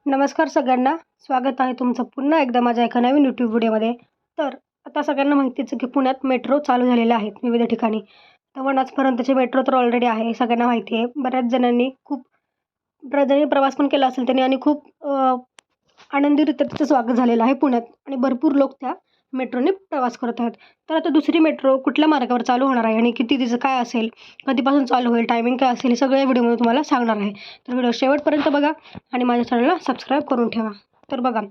नमस्कार सगळ्यांना. स्वागत आहे तुमचं पुन्हा एकदा माझ्या एका नवीन यूट्यूब व्हिडिओमध्ये. तर आता सगळ्यांना माहितीच आहे की पुण्यात मेट्रो चालू झालेल्या आहेत विविध ठिकाणी. तर वनाजपर्यंतचे मेट्रो तर ऑलरेडी आहे, सगळ्यांना माहिती आहे. बऱ्याच जणांनी ज्यांनी प्रवास पण केला असेल त्यांनी आणि खूप आनंदीरित्या त्याचं स्वागत झालेलं आहे पुण्यात आणि भरपूर लोक त्या मेट्रोने प्रवास करत आहेत. तर आता दुसरी मेट्रो कुठल्या मार्गावर चालू होणार आहे आणि किती तिचं काय असेल, कधीपासून चालू होईल, टायमिंग काय असेल, हे सगळ्या व्हिडिओमध्ये तुम्हाला सांगणार आहे. तर व्हिडिओ शेवटपर्यंत बघा आणि माझ्या चॅनलला सबस्क्राईब करून ठेवा. तर बघा,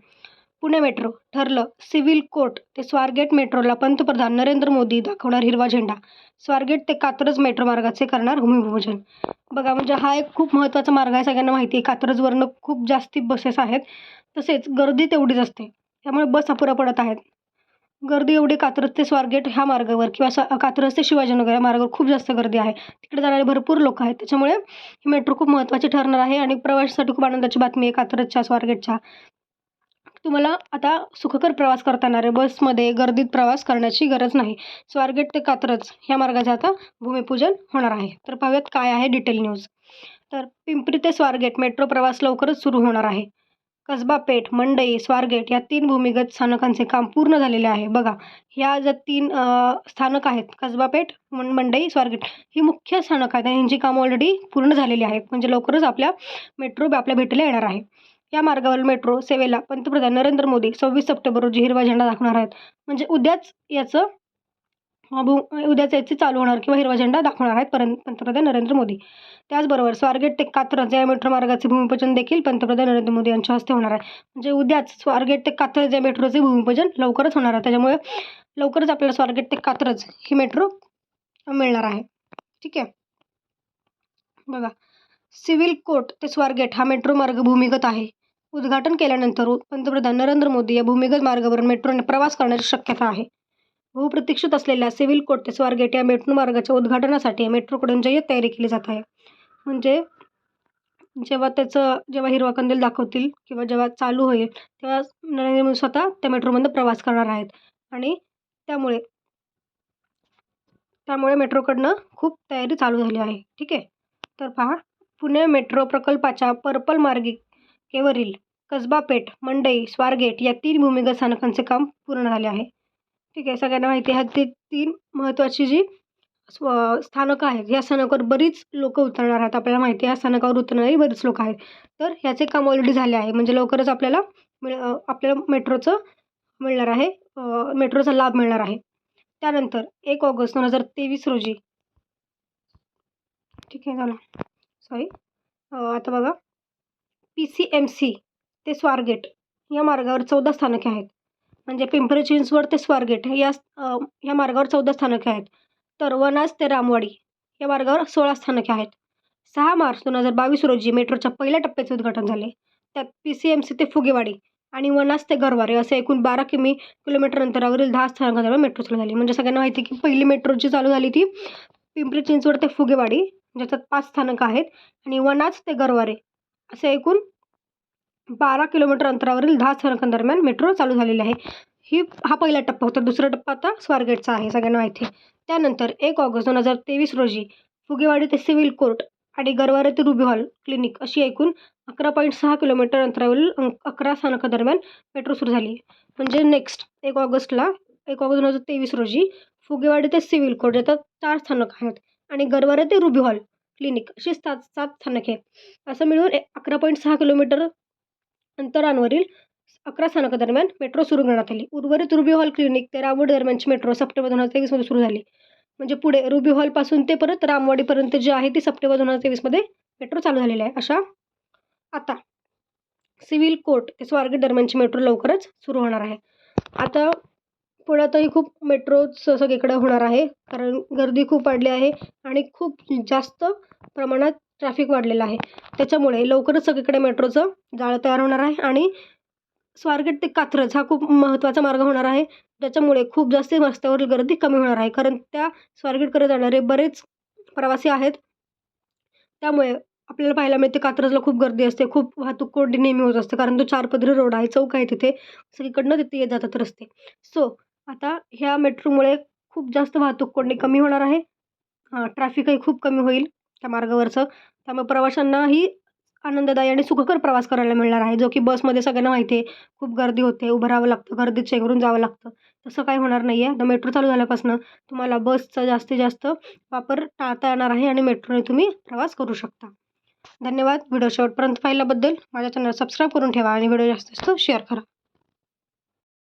पुणे मेट्रो ठरलं. सिव्हिल कोर्ट ते स्वारगेट मेट्रोला पंतप्रधान नरेंद्र मोदी दाखवणार हिरवा झेंडा. स्वारगेट ते कात्रज मेट्रो मार्गाचे करणार भूमिपूजन. बघा, म्हणजे हा एक खूप महत्त्वाचा मार्ग आहे, सगळ्यांना माहिती आहे. कात्रजवरनं खूप जास्ती बसेस आहेत, तसेच गर्दी तेवढीच असते, त्यामुळे बस अपुऱ्या पडत आहेत. गर्दी एवढी कात्रज ते स्वारगेट ह्या मार्गावर किंवा कात्रज ते शिवाजीनगर या मार्गावर खूप जास्त गर्दी आहे. तिकडे जाणारे भरपूर लोक आहेत, त्याच्यामुळे ही मेट्रो खूप महत्त्वाची ठरणार आहे आणि प्रवाशासाठी खूप आनंदाची बातमी आहे. कात्रजच्या स्वारगेटच्या तुम्हाला आता सुखकर प्रवास करता येणार आहे. बसमध्ये गर्दीत प्रवास करण्याची गरज नाही. स्वारगेट ते कात्रज ह्या मार्गाचे आता भूमिपूजन होणार आहे. तर पाहूयात काय आहे डिटेल न्यूज. तर पिंपरी ते स्वारगेट मेट्रो प्रवास लवकरच सुरू होणार आहे. कसबा पेठ, मंडई, स्वारगेट या 3 भूमिगत स्थानकांचे काम पूर्ण झालेले आहे. बघा, ह्या ज्या 3 स्थानक आहेत, कसबा पेठ, मंडई, स्वारगेट, ही मुख्य स्थानक आहेत आणि यांची कामं ऑलरेडी पूर्ण झालेली आहेत. म्हणजे लवकरच मेट्रो आपल्या भेटीला येणार आहे. या मार्गावरील मेट्रो सेवेला पंतप्रधान नरेंद्र मोदी 26 सप्टेंबर रोजी हिरवा झेंडा दाखवणार आहेत. म्हणजे उद्याच याची चालू होणार किंवा हिरवा झेंडा दाखवणार आहेत पंतप्रधान नरेंद्र मोदी. त्याचबरोबर स्वारगेट ते कात्रज या मेट्रो मार्गाचे भूमिपूजन देखील पंतप्रधान नरेंद्र मोदी यांच्या हस्ते होणार आहे. म्हणजे उद्याच स्वारगेट ते कात्रज या मेट्रोचे भूमिपूजन लवकरच होणार आहे. त्याच्यामुळे लवकरच आपल्याला स्वारगेट ते कात्रज ही मेट्रो मिळणार आहे. ठीक आहे. बघा, सिव्हिल कोर्ट ते स्वारगेट हा मेट्रो मार्ग भूमिगत आहे. उद्घाटन केल्यानंतर पंतप्रधान नरेंद्र मोदी या भूमिगत मार्गावरून मेट्रोने प्रवास करण्याची शक्यता आहे. बहुप्रतीक्षित असलेल्या सिव्हिल कोर्ट ते स्वारगेट या मेट्रो मार्गाच्या उद्घाटनासाठी मेट्रोकडून जय्यत तयारी केली जात आहे. म्हणजे जेव्हा हिरवा कंदील दाखवतील किंवा जेव्हा चालू होईल तेव्हा नरेंद्र मोदी स्वतः त्या मेट्रोमध्ये प्रवास करणार आहेत आणि त्यामुळे मेट्रोकडनं खूप तयारी चालू झाली आहे. ठीक आहे. तर पहा, पुणे मेट्रो प्रकल्पाच्या पर्पल मार्गिकेवरील कसबा पेठ, मंडई, स्वारगेट या 3 भूमिगत स्थानकांचे काम पूर्ण झाले आहे. ठीक आहे. सगळ्यांना माहिती आहे ती 3 महत्त्वाची जी स्थानकं आहेत, या स्थानकावर बरीच लोकं उतरणार आहेत. आपल्याला माहिती आहे या स्थानकावर उतरणारी बरीच लोकं आहेत. तर ह्याचे काम ऑलरेडी झाले आहे. म्हणजे लवकरच आपल्याला मेट्रोचा लाभ मिळणार आहे. त्यानंतर 1 ऑगस्ट 2023 रोजी, ठीक आहे, आता बघा, PCMC ते स्वारगेट या मार्गावर 14 स्थानके आहेत. म्हणजे पिंपरी चिंचवड ते स्वारगेट या मार्गावर 14 स्थानके आहेत. तर वनाज ते रामवाडी या मार्गावर 16 स्थानके आहेत. 6 मार्च 2022 रोजी मेट्रोच्या पहिल्या टप्प्याचे उद्घाटन झाले. त्यात PCMC ते फुगेवाडी आणि वनाज ते गरवारे असे एकूण 12 किलोमीटर अंतरावरील 10 स्थानकांवर मेट्रो चालू झाली. म्हणजे सगळ्यांना माहिती आहे की पहिली मेट्रो जी चालू झाली ती पिंपरी चिंचवड ते फुगेवाडी, ज्याच्यात 5 स्थानकं आहेत, आणि वनाज ते गरवारे असे एकूण 12 किलोमीटर अंतरावरील 10 स्थानकांदरम्यान मेट्रो चालू झालेली आहे. हा पहिला टप्पा होता. दुसरा टप्पा आता स्वारगेटचा आहे, सगळ्यांना माहिती आहे. त्यानंतर 1 ऑगस्ट 2023 रोजी फुगेवाडी ते सिव्हिल कोर्ट आणि गरवारे ते रुबी हॉल क्लिनिक अशी एकूण 11.6 किलोमीटर अंतरावरील 11 स्थानकांदरम्यान मेट्रो सुरू झाली. म्हणजे नेक्स्ट 1 ऑगस्ट 2023 रोजी फुगेवाडी ते सिव्हिल कोर्ट ज्याच्यात 4 स्थानक आहेत आणि गरवारे ते रुबी हॉल क्लिनिक अशी 7 स्थानके आहेत. असं मिळून 11.6 किलोमीटर अंतरावरील 11 स्थानकांदरम्यान मेट्रो सुरू करण्यात आली. उर्वरित रुबी हॉल क्लिनिक ते रामवाडी दरम्यानची मेट्रो सप्टेंबर 2023 मध्ये सुरू झाली. म्हणजे पुढे रुबी हॉलपासून ते परत रामवाडीपर्यंत जी आहे ती सप्टेंबर 2023 मध्ये मेट्रो चालू झालेली आहे. अशा आता सिव्हिल कोर्ट ते स्वारगेट दरम्यानची मेट्रो लवकरच सुरू होणार आहे. आता पुण्यातही खूप मेट्रोज सगळीकडे होणार आहे, कारण गर्दी खूप वाढली आहे आणि खूप जास्त प्रमाणात ट्रॅफिक वाढलेलं आहे. त्याच्यामुळे लवकरच सगळीकडे मेट्रोचं जाळं तयार होणार आहे आणि स्वारगेट ते कात्रज हा खूप महत्त्वाचा मार्ग होणार आहे. त्याच्यामुळे खूप जास्त रस्त्यावरील गर्दी कमी होणार आहे, कारण त्या स्वारगेटकडे जाणारे बरेच प्रवासी आहेत. त्यामुळे आपल्याला पाहायला मिळते कात्रजला खूप गर्दी असते, खूप वाहतूक कोंडी नेहमी होत असते, कारण तो 4 पदरी रोड आहे, चौक आहे, तिथे सगळीकडनं तिथे येत जातात रस्ते. सो आता ह्या मेट्रोमुळे खूप जास्त वाहतूक कोंडी कमी होणार आहे. ट्रॅफिकही खूप कमी होईल त्या मार्गावरचं. त्यामुळे प्रवाशांनाही आनंददायी आणि सुखकर प्रवास करायला मिळणार आहे, जो की बसमध्ये सगळ्यांना माहिती आहे खूप गर्दी होते, उभं राहावं लागतं, गर्दीत चेंगरून जावं लागतं. तसं काही होणार नाही आहे. आता मेट्रो चालू झाल्यापासून तुम्हाला बसचा जास्तीत जास्त वापर टाळता येणार आहे आणि मेट्रोने तुम्ही प्रवास करू शकता. धन्यवाद. व्हिडिओ शेवटपर्यंत पाहिल्याबद्दल. माझ्या चॅनलला सबस्क्राईब करून ठेवा आणि व्हिडिओ जास्तीत जास्त शेअर करा.